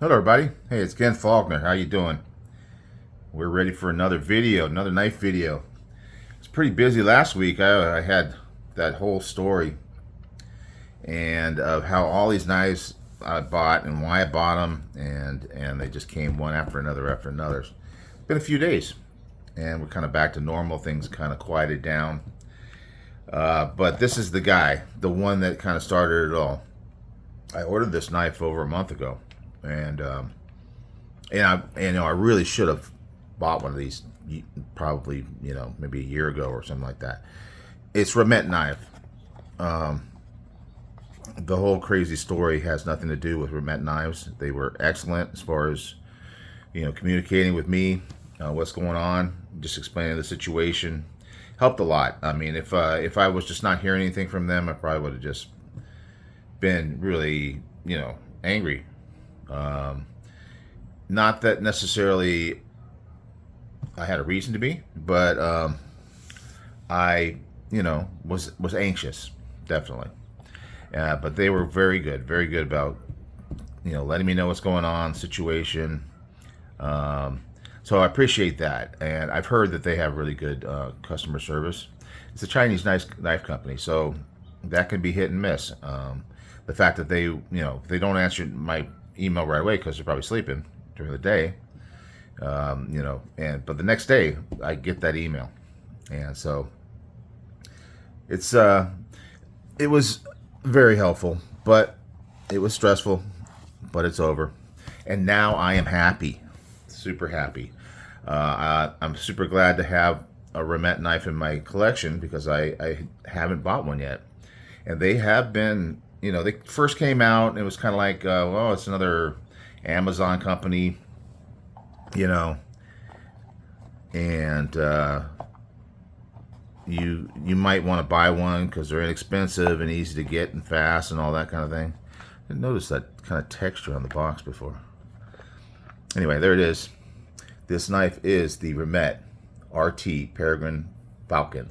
Hello everybody. Hey, it's Ken Faulkner. How you doing? We're ready for another video, another knife video. It's pretty busy last week. I had that whole story and of how all these knives I bought and why I bought them, and they just came one after another after another. It's been a few days and we're kind of back to normal. Things kind of quieted down. But this is the guy, the one that kind of started it all. I ordered this knife over a month ago, and I really should have bought one of these probably maybe a year ago or something like that. It's Remette knife. The whole crazy story has nothing to do with Remette knives. They were excellent as far as communicating with me, what's going on, just explaining the situation. Helped a lot. I mean, if I was just not hearing anything from them, I probably would have just been really angry. Not that necessarily I had a reason to be, but I was anxious, definitely. But they were very good about letting me know what's going on, situation. So I appreciate that, and I've heard that they have really good customer service. It's a Chinese knife company, so that can be hit and miss. The fact that they don't answer my email right away because they're probably sleeping during the day, but the next day I get that email, and so it was very helpful, but it was stressful, but it's over, and now I am happy, super happy. I'm super glad to have a Remette knife in my collection because I haven't bought one yet, and they have been. They first came out and it was kind of like, well, it's another Amazon company, and you might want to buy one because they're inexpensive and easy to get and fast and all that kind of thing. I didn't notice that kind of texture on the box before. Anyway, there it is. This knife is the Remette RT Peregrine Falcon,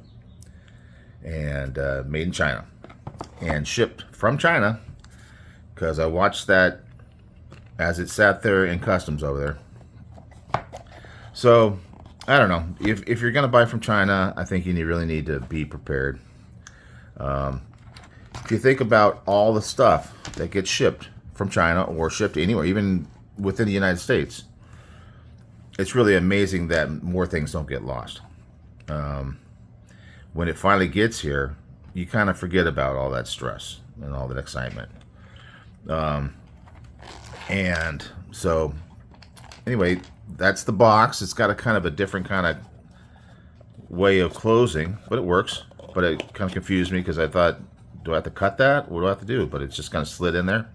and made in China and shipped from China, because I watched that as it sat there in customs over there. So I don't know, if you're gonna buy from China, I think you really need to be prepared. If you think about all the stuff that gets shipped from China or shipped anywhere, even within the United States, it's really amazing that more things don't get lost. When it finally gets here, you kind of forget about all that stress and all that excitement. And so anyway, that's the box. It's got a kind of a different kind of way of closing, but it works. But it kind of confused me because I thought, do I have to cut that? What do I have to do? But it's just kind of slid in there.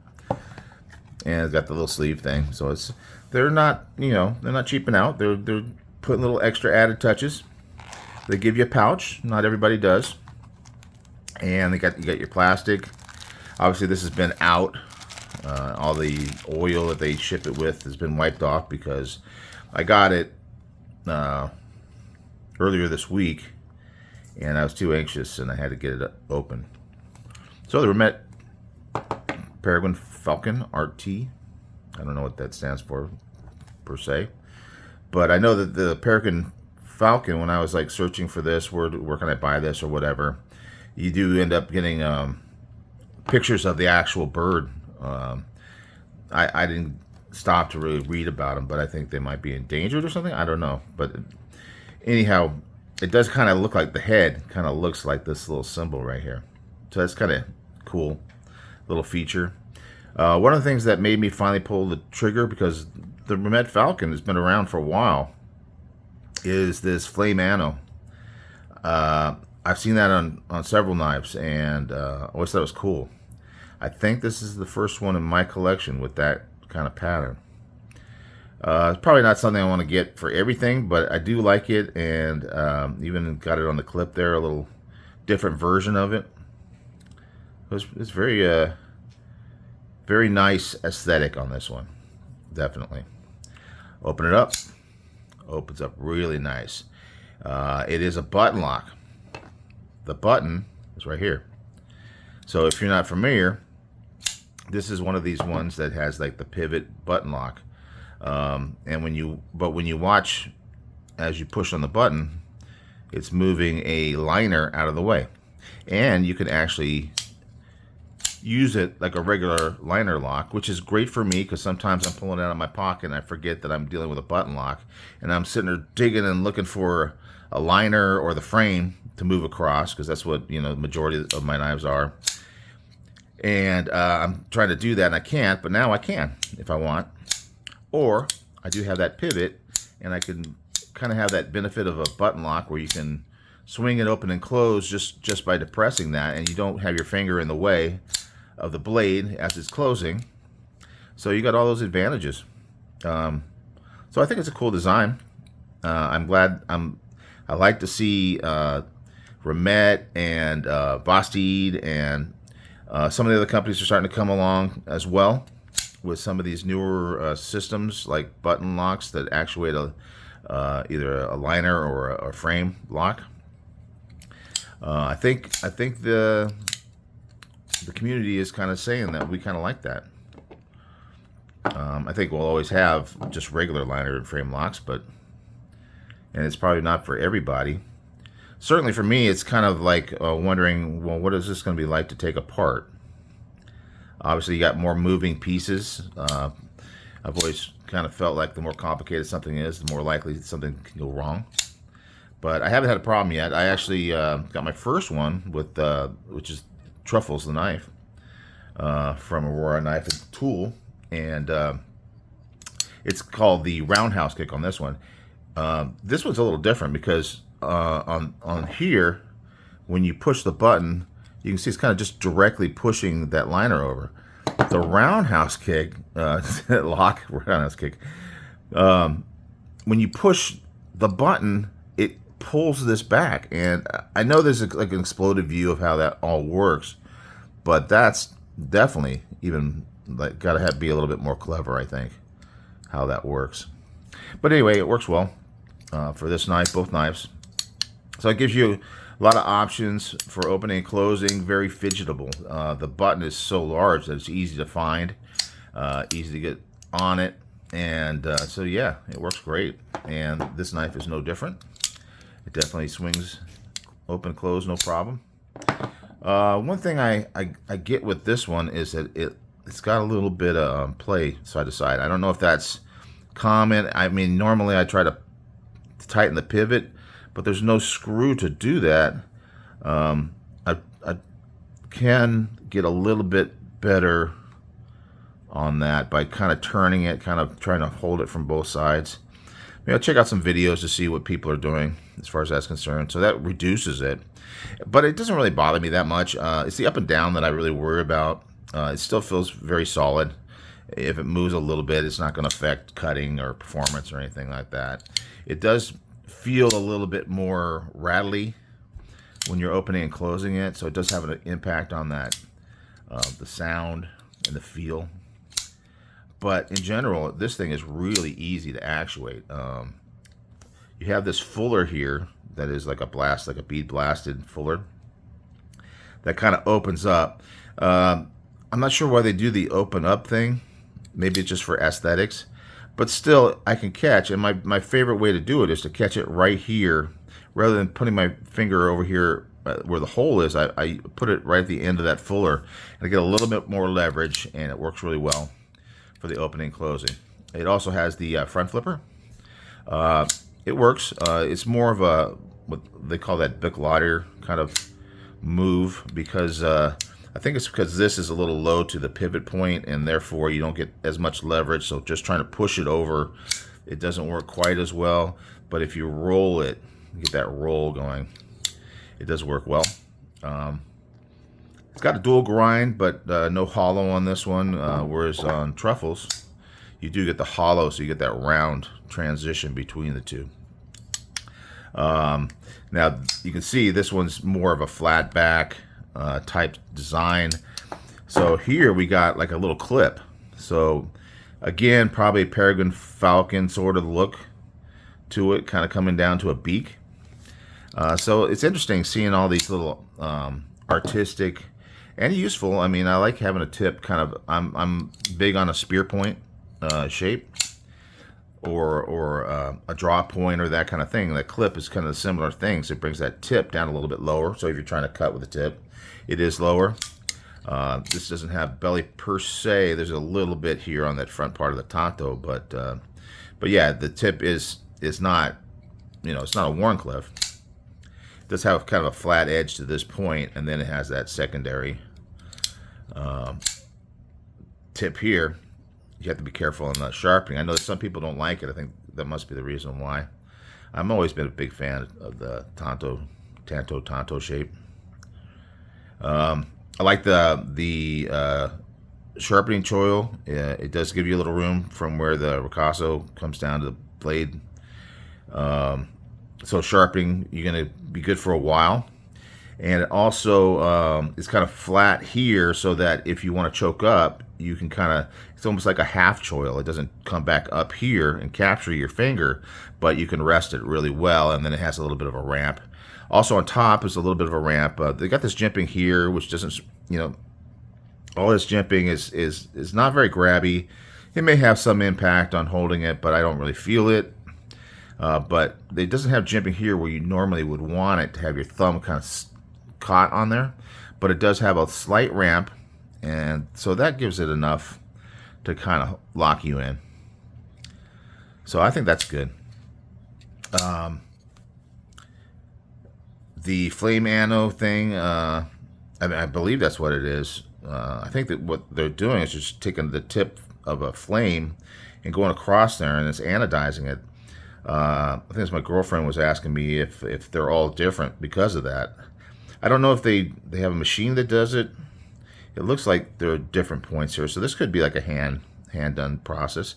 And it's got the little sleeve thing. So they're not cheaping out. They're putting little extra added touches. They give you a pouch. Not everybody does. And you got your plastic. Obviously, this has been out. All the oil that they ship it with has been wiped off because I got it earlier this week, and I was too anxious, and I had to get it open. So the Remette Peregrine Falcon RT. I don't know what that stands for per se, but I know that the Peregrine Falcon, when I was like searching for this, where can I buy this or whatever, you do end up getting pictures of the actual bird. I didn't stop to really read about them, but I think they might be endangered or something. I don't know. But anyhow, it does kind of look like the head kind of looks like this little symbol right here. So that's kind of cool little feature. One of the things that made me finally pull the trigger, because the Remette Falcon has been around for a while, is this flame ammo. I've seen that on several knives, and I always thought it was cool. I think this is the first one in my collection with that kind of pattern. It's probably not something I want to get for everything, but I do like it, and even got it on the clip there, a little different version of it. It's very, very nice aesthetic on this one, definitely. Open it up. Opens up really nice. It is a button lock. The button is right here. So if you're not familiar, This is one of these ones that has like the pivot button lock. And when you watch as you push on the button, it's moving a liner out of the way. And you can actually use it like a regular liner lock, which is great for me because sometimes I'm pulling it out of my pocket and I forget that I'm dealing with a button lock, and I'm sitting there digging and looking for a liner or the frame to move across, because that's what, you know, the majority of my knives are. And I'm trying to do that and I can't, but now I can if I want. Or I do have that pivot, and I can kind of have that benefit of a button lock where you can swing it open and close just by depressing that, and you don't have your finger in the way of the blade as it's closing. So you got all those advantages. So I think it's a cool design. I'm glad. I like to see Remette and Bastide and some of the other companies are starting to come along as well with some of these newer systems like button locks that actuate either a liner or a frame lock. I think the community is kind of saying that we kind of like that. I think we'll always have just regular liner and frame locks, and it's probably not for everybody. Certainly for me, it's kind of like wondering, well, what is this going to be like to take apart? Obviously, you got more moving pieces. I've always kind of felt like the more complicated something is, the more likely something can go wrong. But I haven't had a problem yet. I actually got my first one with, which is Truffles, the knife, from Aurora Knife and Tool, and it's called the roundhouse kick on this one. This one's a little different because on here, when you push the button, you can see it's kind of just directly pushing that liner over. The roundhouse kick, roundhouse kick, when you push the button, it pulls this back. And I know there's like an exploded view of how that all works, but that's definitely even like got to be a little bit more clever, I think, how that works. But anyway, it works well for this knife, both knives. So it gives you a lot of options for opening and closing, very fidgetable. The button is so large that it's easy to find, easy to get on it, and so yeah, it works great. And this knife is no different. It definitely swings open, close, no problem. One thing I get with this one is that it's got a little bit of play side to side. I don't know if that's common. I mean, normally I try to tighten the pivot, but there's no screw to do that. I can get a little bit better on that by kind of turning it, kind of trying to hold it from both sides. Maybe I'll check out some videos to see what people are doing as far as that's concerned. So that reduces it, but it doesn't really bother me that much. It's the up and down that I really worry about. It still feels very solid. If it moves a little bit, it's not going to affect cutting or performance or anything like that. It does feel a little bit more rattly when you're opening and closing it, so it does have an impact on that, the sound and the feel. But in general, this thing is really easy to actuate. You have this fuller here that is like a blast, like a bead blasted fuller that kind of opens up. I'm not sure why they do the open up thing. Maybe it's just for aesthetics. But still, I can catch, and my favorite way to do it is to catch it right here. Rather than putting my finger over here where the hole is, I put it right at the end of that fuller, and I get a little bit more leverage, and it works really well for the opening and closing. It also has the front flipper. It works. It's more of a, what they call that Bic Lauder kind of move, because I think it's because this is a little low to the pivot point, and therefore you don't get as much leverage. So just trying to push it over, it doesn't work quite as well. But if you roll it, get that roll going, it does work well. It's got a dual grind, but no hollow on this one, whereas on Truffles, you do get the hollow, so you get that round transition between the two. Now, you can see this one's more of a flat back type design. So here we got like a little clip. So again, probably a Peregrine Falcon sort of look to it, kind of coming down to a beak. So it's interesting seeing all these little artistic and useful. I mean, I like having a tip kind of, I'm big on a spear point shape, or a draw point, or that kind of thing. That clip is kind of a similar thing, so it brings that tip down a little bit lower. So if you're trying to cut with a tip, it is lower. This doesn't have belly per se. There's a little bit here on that front part of the Tonto, but yeah, the tip is not, you know, it's not a Wharncliffe. It does have kind of a flat edge to this point, and then it has that secondary tip here. You have to be careful on the sharpening. I know that some people don't like it. I think that must be the reason why. I've always been a big fan of the Tonto shape. I like the sharpening choil. It does give you a little room from where the ricasso comes down to the blade. So sharpening, you're going to be good for a while. And it also is kind of flat here, so that if you want to choke up, you can kind of, it's almost like a half choil. It doesn't come back up here and capture your finger, but you can rest it really well, and then it has a little bit of a ramp. Also on top is a little bit of a ramp. They got this jimping here, which doesn't, you know, all this jimping is not very grabby. It may have some impact on holding it, but I don't really feel it. But it doesn't have jimping here where you normally would want it to have your thumb kind of caught on there, but it does have a slight ramp, and so that gives it enough to kind of lock you in. So I think that's good. The flame anno thing, I mean, I believe that's what it is. I think that what they're doing is just taking the tip of a flame and going across there, and it's anodizing it. I think as my girlfriend was asking me if they're all different because of that. I don't know if they have a machine that does it. It looks like there are different points here, so this could be like a hand done process.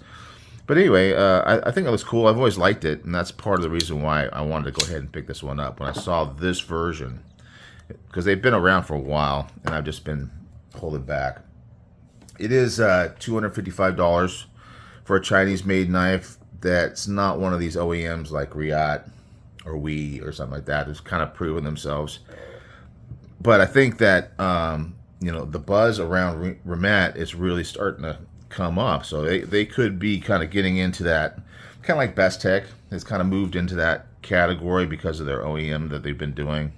But anyway, I think it looks cool. I've always liked it, and that's part of the reason why I wanted to go ahead and pick this one up when I saw this version, because they've been around for a while, and I've just been holding back. It is $255 for a Chinese-made knife that's not one of these OEMs like Remette or or something like that. It's kind of proven themselves. But I think that you know, the buzz around Remette is really starting to come up. So they could be kind of getting into that, kind of like Best Tech has kind of moved into that category because of their OEM that they've been doing.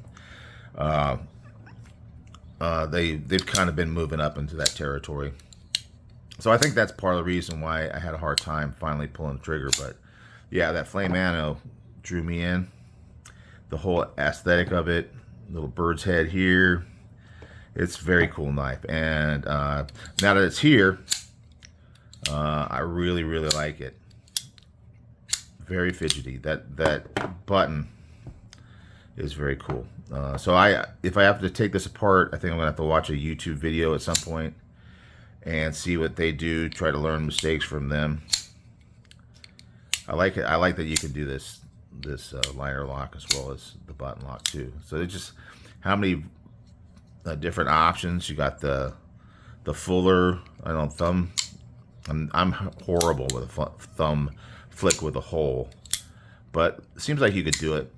They've kind of been moving up into that territory. So I think that's part of the reason why I had a hard time finally pulling the trigger. But yeah, that Flame Anno drew me in. The whole aesthetic of it, little bird's head here. It's a very cool knife. And now that it's here, I really, really like it. Very fidgety. That button is very cool. So if I have to take this apart, I think I'm gonna have to watch a YouTube video at some point and see what they do, try to learn mistakes from them. I like it. I like that you can do this liner lock as well as the button lock too. So it's just how many different options. You got the fuller, I don't know, thumb. I'm horrible with a thumb flick with a hole, but it seems like you could do it.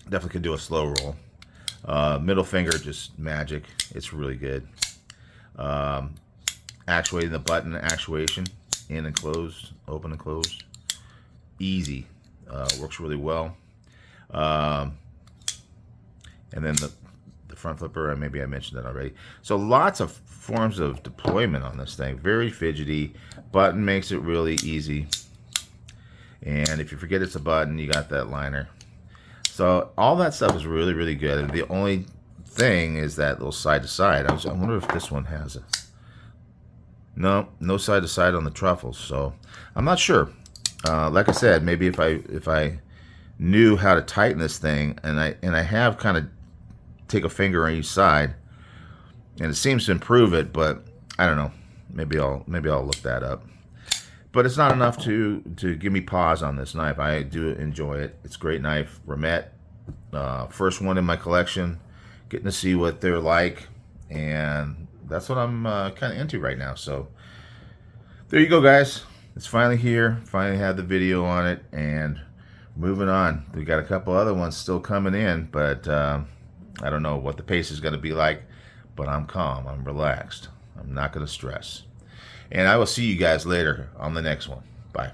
Definitely could do a slow roll. Middle finger, just magic. It's really good. Actuating the button, actuation, in and close, open and close. Easy. Works really well. And then the front flipper, maybe I mentioned that already. So lots of forms of deployment on this thing. Very fidgety. Button makes it really easy. And if you forget it's a button, you got that liner. So all that stuff is really, really good. And the only thing is that little side to side. I wonder if this one has a... No side to side on the truffles. So I'm not sure. Like I said, maybe if I knew how to tighten this thing, and I have kind of take a finger on each side, and it seems to improve it, but I don't know. Maybe I'll look that up. But it's not enough to give me pause on this knife. I do enjoy it. It's a great knife. Remette, first one in my collection. Getting to see what they're like, and that's what I'm kind of into right now. So there you go, guys. It's finally here. Finally had the video on it, and moving on. We got a couple other ones still coming in, but I don't know what the pace is going to be like. but I'm calm. I'm relaxed. I'm not going to stress. And I will see you guys later on the next one. Bye.